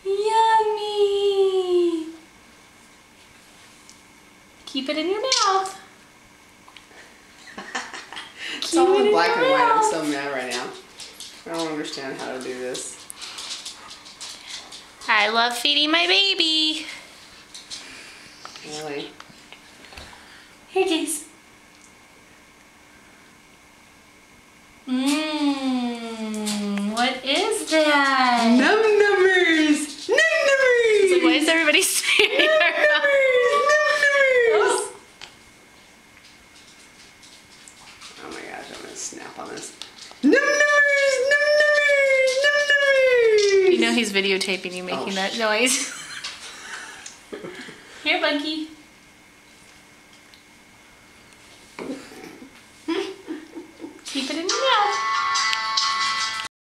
Yummy. Keep it in your mouth. It's all in black and white. I'm so mad right now. I don't understand how to do this. I love feeding my baby. Really? Here, Jace. What is that? Num-numbers! Num-numbers! It's like, why is everybody staring around? Num-numbers! Oh my gosh, I'm gonna snap on this. Num-numbers! Num-numbers! Num-numbers! You know he's videotaping you making that noise. Here, Bunky.